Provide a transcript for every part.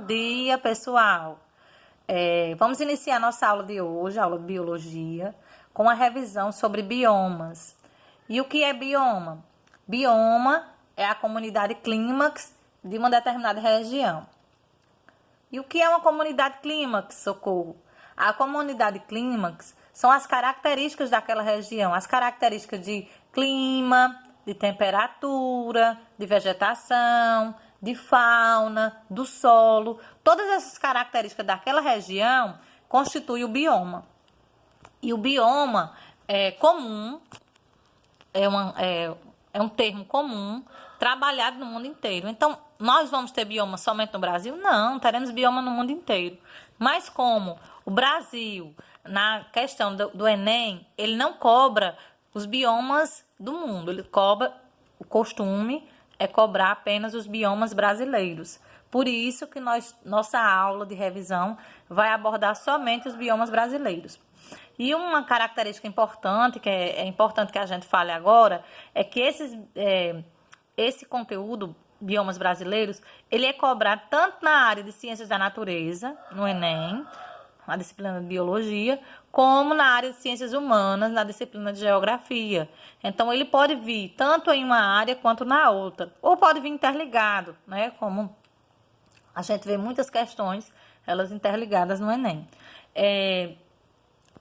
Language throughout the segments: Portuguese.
dia, pessoal! Vamos iniciar nossa aula de hoje, aula de biologia, com a revisão sobre biomas. E o que é bioma? Bioma é a comunidade clímax de uma determinada região. E o que é uma comunidade clímax, socorro? A comunidade clímax são as características daquela região, as características de clima, de temperatura, de vegetação, de fauna, do solo. Todas essas características daquela região constituem o bioma. E o bioma é comum, é um termo comum, trabalhado no mundo inteiro. Então, nós vamos ter bioma somente no Brasil? Não, teremos bioma no mundo inteiro. Mas como o Brasil, na questão do Enem, ele não cobra os biomas do mundo, ele cobra, o costume é cobrar apenas os biomas brasileiros. Por isso que nossa aula de revisão vai abordar somente os biomas brasileiros. E uma característica importante, que é importante que a gente fale agora, é que esse conteúdo, biomas brasileiros, ele é cobrado tanto na área de ciências da natureza, no Enem, na disciplina de biologia, como na área de ciências humanas, na disciplina de geografia. Então, ele pode vir tanto em uma área quanto na outra, ou pode vir interligado, né? Como a gente vê muitas questões, elas interligadas no Enem.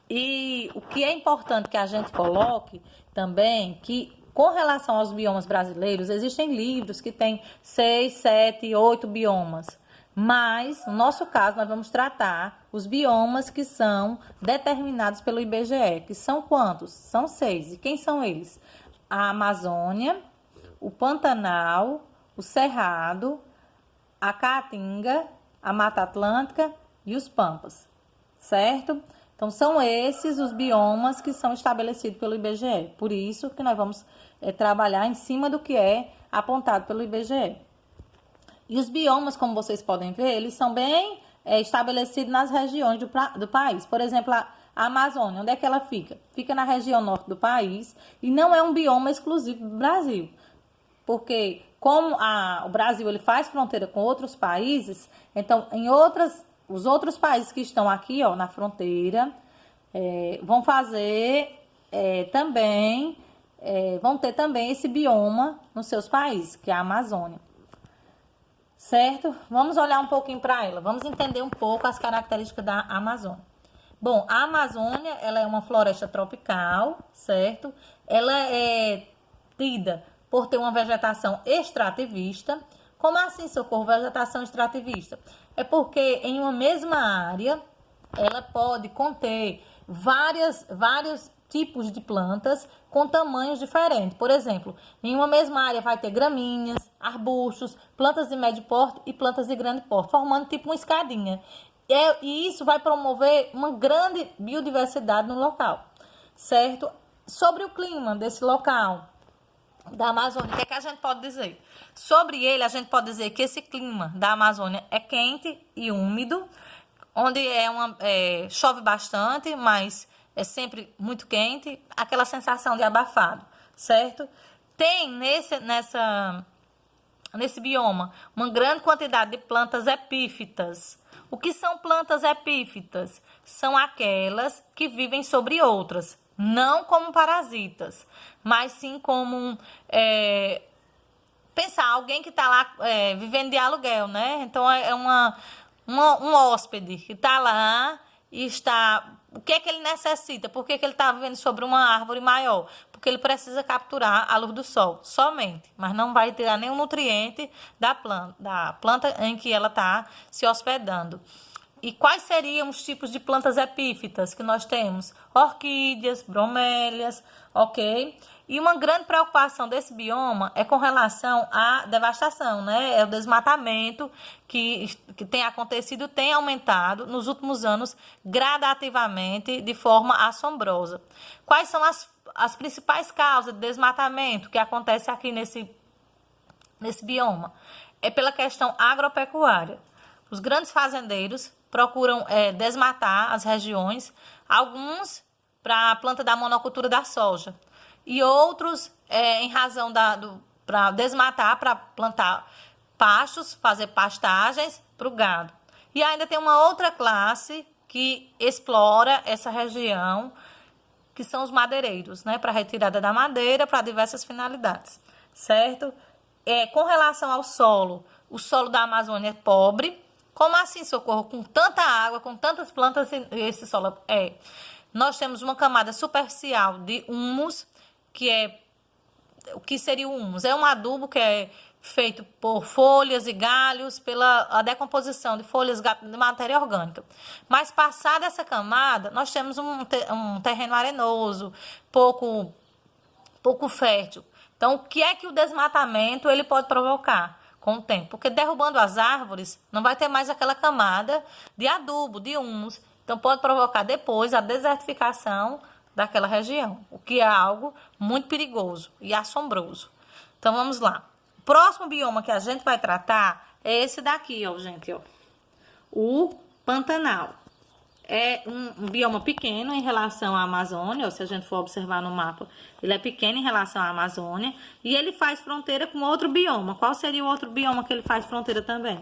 E o que é importante que a gente coloque também, que com relação aos biomas brasileiros, existem livros que têm 6, 7, 8 biomas. Mas, no nosso caso, nós vamos tratar os biomas que são determinados pelo IBGE, que são quantos? São 6. E quem são eles? A Amazônia, o Pantanal, o Cerrado, a Caatinga, a Mata Atlântica e os Pampas, certo? Então, são esses os biomas que são estabelecidos pelo IBGE. Por isso que nós vamos trabalhar em cima do que é apontado pelo IBGE. E os biomas, como vocês podem ver, eles são bem estabelecidos nas regiões do país. Por exemplo, a Amazônia, onde é que ela fica? Fica na região norte do país e não é um bioma exclusivo do Brasil. Porque como o Brasil ele faz fronteira com outros países, então os outros países que estão aqui na fronteira vão fazer também, vão ter também esse bioma nos seus países, que é a Amazônia. Certo? Vamos olhar um pouquinho para ela. Vamos entender um pouco as características da Amazônia. Bom, a Amazônia, ela é uma floresta tropical, certo? Ela é tida por ter uma vegetação extrativista. Como assim, socorro, vegetação extrativista? É porque em uma mesma área, ela pode conter vários tipos de plantas com tamanhos diferentes. Por exemplo, em uma mesma área vai ter gramíneas, arbustos, plantas de médio porte e plantas de grande porte, formando tipo uma escadinha. E isso vai promover uma grande biodiversidade no local, certo? Sobre o clima desse local, da Amazônia, o que a gente pode dizer? Sobre ele, a gente pode dizer que esse clima da Amazônia é quente e úmido, onde chove bastante, mas é sempre muito quente, aquela sensação de abafado, certo? Tem nesse bioma uma grande quantidade de plantas epífitas. O que são plantas epífitas? São aquelas que vivem sobre outras, não como parasitas, mas sim como pensar, alguém que está lá vivendo de aluguel, né? Então é um hóspede que está lá e está... O que é que ele necessita? Por que ele está vivendo sobre uma árvore maior? Porque ele precisa capturar a luz do sol, somente. Mas não vai tirar nenhum nutriente da planta em que ela está se hospedando. E quais seriam os tipos de plantas epífitas que nós temos? Orquídeas, bromélias, ok? E uma grande preocupação desse bioma é com relação à devastação, né? É o desmatamento que tem acontecido, tem aumentado nos últimos anos gradativamente de forma assombrosa. Quais são as principais causas de desmatamento que acontece aqui nesse bioma? É pela questão agropecuária. Os grandes fazendeiros procuram desmatar as regiões, alguns para a planta da monocultura da soja, e outros em razão para desmatar, para plantar pastos, fazer pastagens para o gado. E ainda tem uma outra classe que explora essa região, que são os madeireiros, né? Para retirada da madeira para diversas finalidades, certo? Com relação ao solo, o solo da Amazônia é pobre. Como assim, Socorro? Com tanta água, com tantas plantas, esse solo nós temos uma camada superficial de humus, o que seria o humus? É um adubo que é feito por folhas e galhos, pela a decomposição de folhas de matéria orgânica. Mas passada essa camada, nós temos um terreno arenoso, pouco fértil. Então, o que é que o desmatamento ele pode provocar com o tempo? Porque derrubando as árvores, não vai ter mais aquela camada de adubo, de humus. Então, pode provocar depois a desertificação daquela região, o que é algo muito perigoso e assombroso. Então, vamos lá. O próximo bioma que a gente vai tratar é esse daqui, ó, gente, ó. O Pantanal. É um bioma pequeno em relação à Amazônia, ou se a gente for observar no mapa, ele é pequeno em relação à Amazônia, e ele faz fronteira com outro bioma. Qual seria o outro bioma que ele faz fronteira também?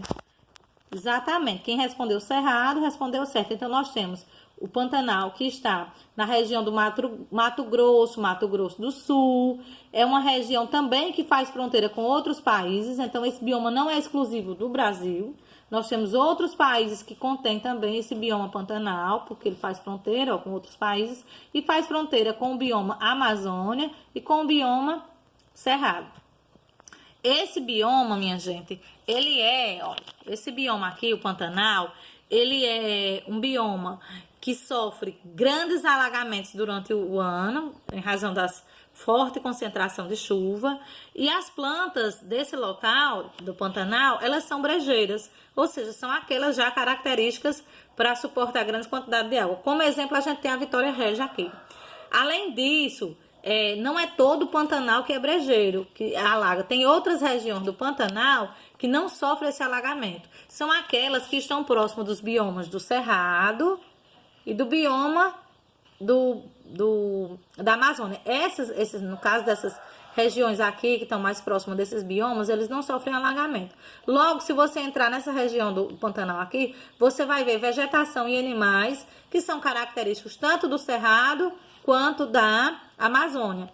Exatamente, quem respondeu Cerrado, respondeu certo. Então, nós temos o Pantanal, que está na região do Mato Grosso do Sul. É uma região também que faz fronteira com outros países, então esse bioma não é exclusivo do Brasil. Nós temos outros países que contêm também esse bioma Pantanal, porque ele faz fronteira com outros países e faz fronteira com o bioma Amazônia e com o bioma Cerrado. Esse bioma, minha gente, esse bioma aqui, o Pantanal, ele é um bioma que sofre grandes alagamentos durante o ano, em razão das forte concentração de chuva, e as plantas desse local, do Pantanal, elas são brejeiras, ou seja, são aquelas já características para suportar grande quantidade de água. Como exemplo, a gente tem a Vitória Régia aqui. Além disso, não é todo o Pantanal que é brejeiro, que alaga. Tem outras regiões do Pantanal que não sofrem esse alagamento. São aquelas que estão próximas dos biomas do Cerrado e do bioma da Amazônia. No caso dessas regiões aqui, que estão mais próximas desses biomas, eles não sofrem alagamento. Logo, se você entrar nessa região do Pantanal aqui, você vai ver vegetação e animais que são característicos tanto do Cerrado quanto da Amazônia.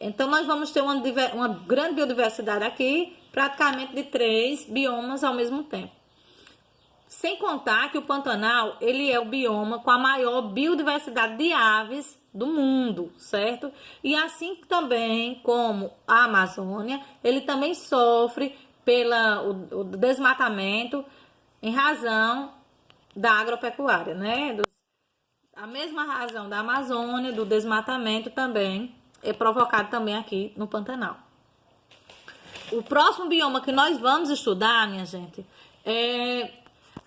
Então, nós vamos ter uma grande biodiversidade aqui, praticamente de 3 biomas ao mesmo tempo. Sem contar que o Pantanal, ele é o bioma com a maior biodiversidade de aves do mundo, certo? E assim também como a Amazônia, ele também sofre o desmatamento em razão da agropecuária, né? A mesma razão da Amazônia, do desmatamento também é provocado também aqui no Pantanal. O próximo bioma que nós vamos estudar, minha gente, é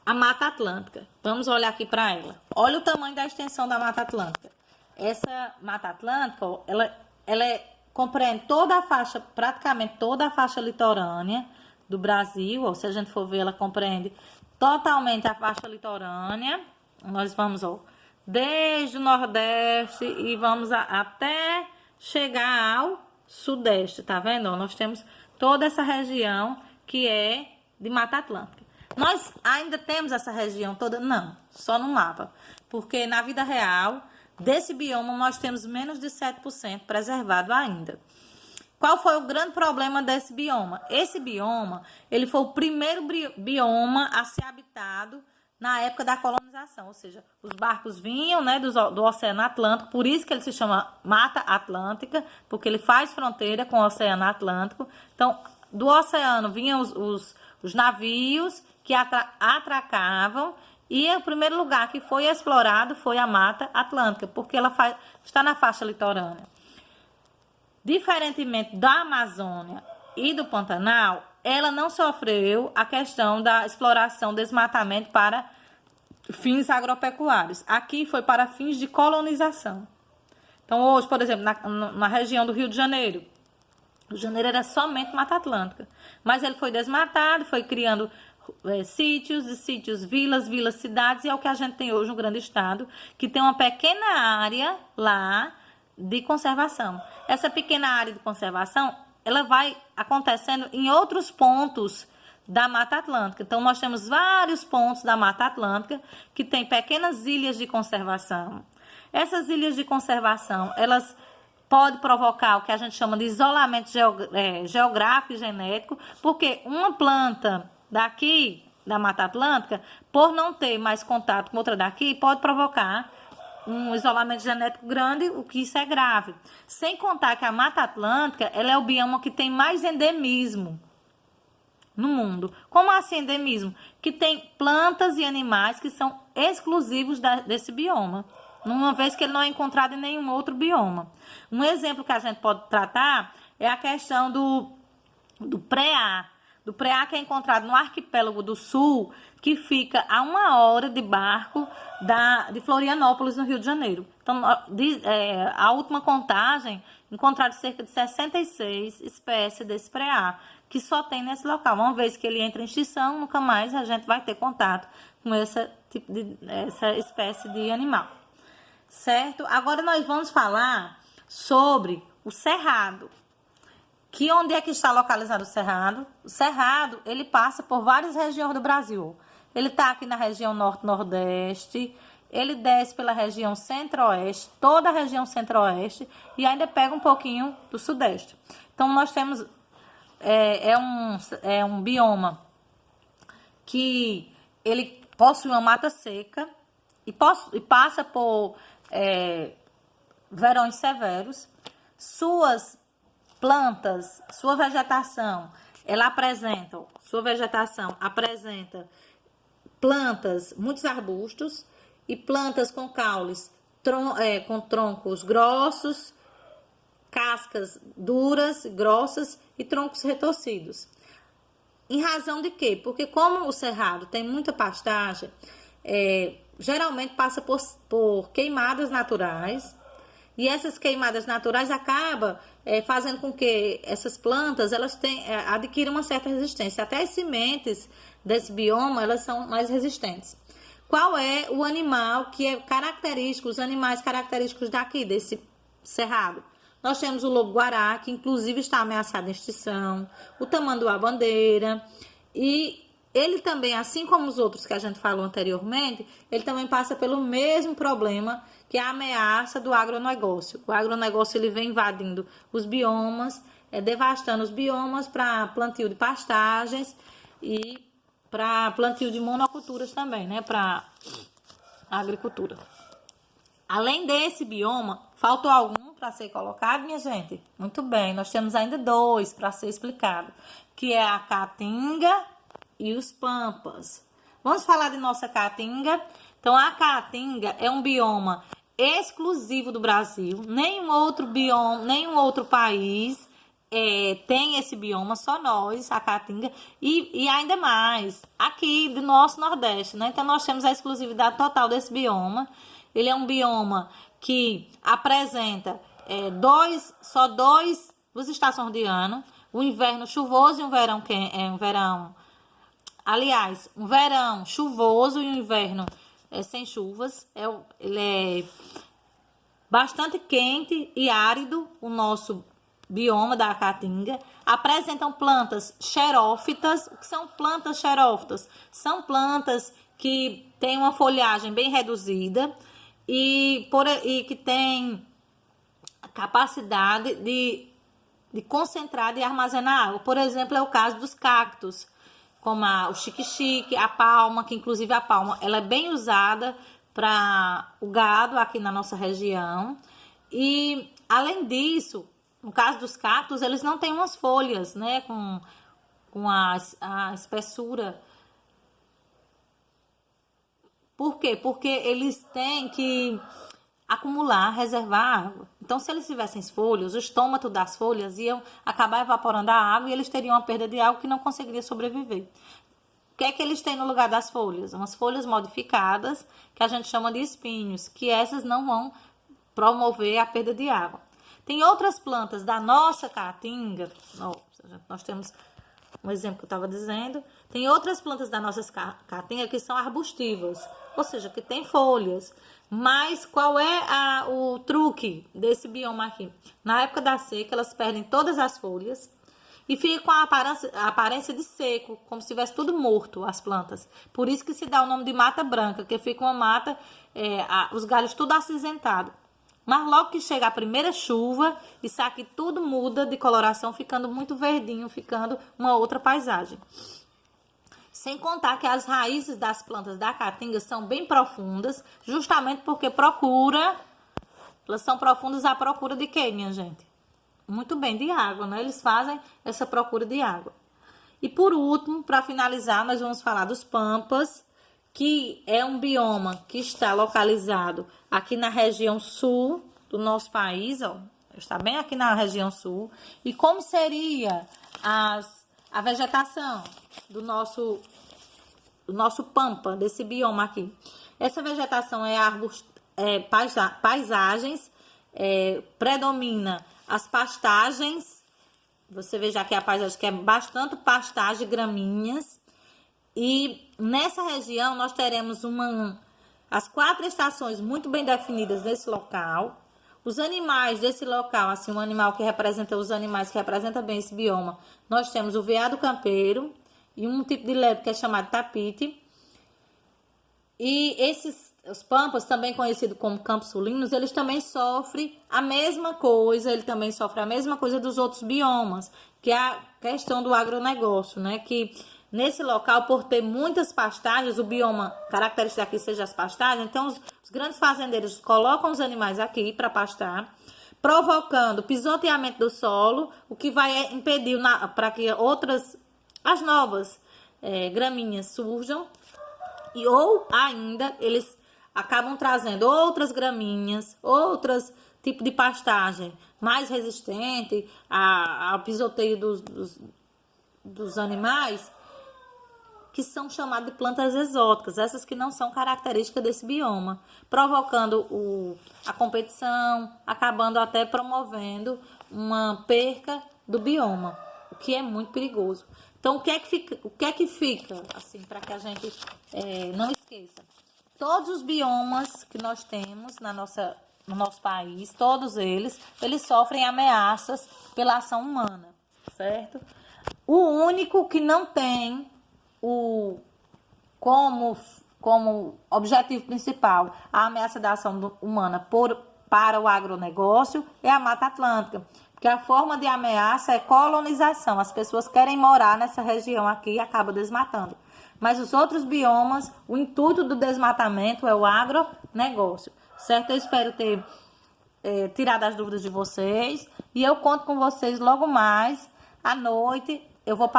a Mata Atlântica. Vamos olhar aqui para ela. Olha o tamanho da extensão da Mata Atlântica. Essa Mata Atlântica, ela compreende toda a faixa, praticamente toda a faixa litorânea do Brasil. Ou se a gente for ver, ela compreende totalmente a faixa litorânea. Nós vamos, desde o Nordeste e vamos até chegar ao Sudeste, tá vendo? Nós temos toda essa região que é de Mata Atlântica. Nós ainda temos essa região toda? Não, só no mapa. Porque na vida real, desse bioma, nós temos menos de 7% preservado ainda. Qual foi o grande problema desse bioma? Esse bioma, ele foi o primeiro bioma a ser habitado na época da colonização. Ou seja, os barcos vinham, né, do Oceano Atlântico, por isso que ele se chama Mata Atlântica, porque ele faz fronteira com o Oceano Atlântico. Então, do oceano vinham os navios que atracavam, e o primeiro lugar que foi explorado foi a Mata Atlântica, porque ela está na faixa litorânea. Diferentemente da Amazônia e do Pantanal, ela não sofreu a questão da exploração, desmatamento para fins agropecuários. Aqui foi para fins de colonização. Então, hoje, por exemplo, na região do Rio de Janeiro, o Rio de Janeiro era somente Mata Atlântica, mas ele foi desmatado, foi criando sítios, vilas, cidades, e é o que a gente tem hoje no grande estado, que tem uma pequena área lá de conservação. Essa pequena área de conservação, ela vai acontecendo em outros pontos da Mata Atlântica. Então, nós temos vários pontos da Mata Atlântica que tem pequenas ilhas de conservação. Essas ilhas de conservação, elas podem provocar o que a gente chama de isolamento geográfico e genético, porque uma planta daqui, da Mata Atlântica, por não ter mais contato com outra daqui, pode provocar um isolamento genético grande, o que isso é grave. Sem contar que a Mata Atlântica, ela é o bioma que tem mais endemismo no mundo. Como assim endemismo? Que tem plantas e animais que são exclusivos desse bioma, uma vez que ele não é encontrado em nenhum outro bioma. Um exemplo que a gente pode tratar é a questão do preá. Do preá, que é encontrado no arquipélago do Sul, que fica a 1 hora de barco de Florianópolis, no Rio de Janeiro. Então, a última contagem, encontraram cerca de 66 espécies desse preá, que só tem nesse local. Uma vez que ele entra em extinção, nunca mais a gente vai ter contato com essa espécie de animal. Certo? Agora nós vamos falar sobre o cerrado. Que onde é que está localizado o cerrado? O cerrado, ele passa por várias regiões do Brasil. Ele está aqui na região norte-nordeste, ele desce pela região centro-oeste, toda a região centro-oeste, e ainda pega um pouquinho do sudeste. Então, nós temos, um bioma que ele possui uma mata seca e passa por verões severos. Suas plantas, sua vegetação apresenta plantas, muitos arbustos e plantas com caules, com troncos grossos, cascas duras, grossas e troncos retorcidos. Em razão de quê? Porque como o cerrado tem muita pastagem, geralmente passa por queimadas naturais, e essas queimadas naturais acabam fazendo com que essas plantas adquiram uma certa resistência. Até as sementes desse bioma, elas são mais resistentes. Qual é o animal que é característico, os animais característicos daqui, desse cerrado? Nós temos o lobo-guará, que inclusive está ameaçado em extinção, o tamanduá-bandeira, e ele também, assim como os outros que a gente falou anteriormente, ele também passa pelo mesmo problema, que é a ameaça do agronegócio. O agronegócio, ele vem invadindo os biomas, devastando os biomas para plantio de pastagens e para plantio de monoculturas também, né, para agricultura. Além desse bioma, faltou algum para ser colocado, minha gente? Muito bem, nós temos ainda 2 para ser explicado, que é a caatinga e os pampas. Vamos falar de nossa caatinga. Então, a caatinga é um bioma exclusivo do Brasil. Nenhum outro bioma, nenhum outro país tem esse bioma, só nós, a caatinga. E ainda mais, aqui do nosso Nordeste, né? Então, nós temos a exclusividade total desse bioma. Ele é um bioma que apresenta só duas estações de ano, o inverno chuvoso e um verão um verão chuvoso e um inverno sem chuvas. Ele é bastante quente e árido, o nosso bioma da caatinga. Apresentam plantas xerófitas. O que são plantas xerófitas? São plantas que têm uma folhagem bem reduzida e que têm a capacidade de concentrar e armazenar água. Por exemplo, é o caso dos cactos, como o xique-xique, a palma, que inclusive a palma ela é bem usada para o gado aqui na nossa região. E, além disso, no caso dos cactos, eles não têm umas folhas, né, com a espessura. Por quê? Porque eles têm que acumular, reservar água. Então, se eles tivessem folhas, o estômago das folhas iam acabar evaporando a água e eles teriam uma perda de água que não conseguiria sobreviver. O que é que eles têm no lugar das folhas? Umas folhas modificadas, que a gente chama de espinhos, que essas não vão promover a perda de água. Tem outras plantas da nossa caatinga, nós temos um exemplo que eu estava dizendo, tem outras plantas da nossa caatinga que são arbustivas, ou seja, que tem folhas. Mas qual é o truque desse bioma aqui? Na época da seca, elas perdem todas as folhas e fica com a aparência de seco, como se tivesse tudo morto, as plantas. Por isso que se dá o nome de mata branca, que fica uma mata, os galhos tudo acinzentado. Mas logo que chega a primeira chuva, isso aqui tudo muda de coloração, ficando muito verdinho, ficando uma outra paisagem. Sem contar que as raízes das plantas da caatinga são bem profundas, justamente porque elas são profundas à procura de quê, minha gente? Muito bem, de água, né? Eles fazem essa procura de água. E por último, para finalizar, nós vamos falar dos pampas, que é um bioma que está localizado aqui na região sul do nosso país, ó. Está bem aqui na região sul. E como seria a vegetação do nosso pampa, desse bioma aqui? Essa vegetação é paisagens, predomina as pastagens. Você veja aqui a paisagem que é bastante pastagem, gramíneas. E nessa região nós teremos as 4 estações muito bem definidas nesse local. Os animais desse local, assim, um animal que representa os animais que representa bem esse bioma, nós temos o veado campeiro e um tipo de lebre que é chamado tapite. E os pampas, também conhecidos como campos sulinos, eles também sofrem a mesma coisa, dos outros biomas, que é a questão do agronegócio, né? Que nesse local, por ter muitas pastagens, o bioma característico aqui seja as pastagens, então os grandes fazendeiros colocam os animais aqui para pastar, provocando pisoteamento do solo, o que vai impedir para que as novas gramíneas surjam, ou ainda eles acabam trazendo outras gramíneas, outros tipos de pastagem mais resistente ao pisoteio dos animais, que são chamadas de plantas exóticas, essas que não são características desse bioma, provocando a competição, acabando até promovendo uma perca do bioma, o que é muito perigoso. Então, o que é que fica assim, para que a gente não esqueça? Todos os biomas que nós temos no nosso país, todos eles sofrem ameaças pela ação humana, certo? O único que não tem como objetivo principal a ameaça da ação humana para o agronegócio é a Mata Atlântica, porque a forma de ameaça é colonização. As pessoas querem morar nessa região aqui e acabam desmatando. Mas os outros biomas, o intuito do desmatamento é o agronegócio, certo? Eu espero ter tirado as dúvidas de vocês e eu conto com vocês logo mais à noite. Eu vou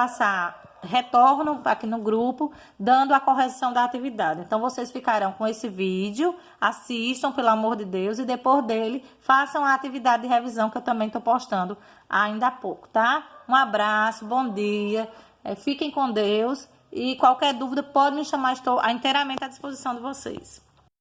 retorno aqui no grupo, dando a correção da atividade. Então, vocês ficarão com esse vídeo, assistam, pelo amor de Deus, e depois dele, façam a atividade de revisão que eu também estou postando ainda há pouco, tá? Um abraço, bom dia, fiquem com Deus, e qualquer dúvida pode me chamar, estou inteiramente à disposição de vocês.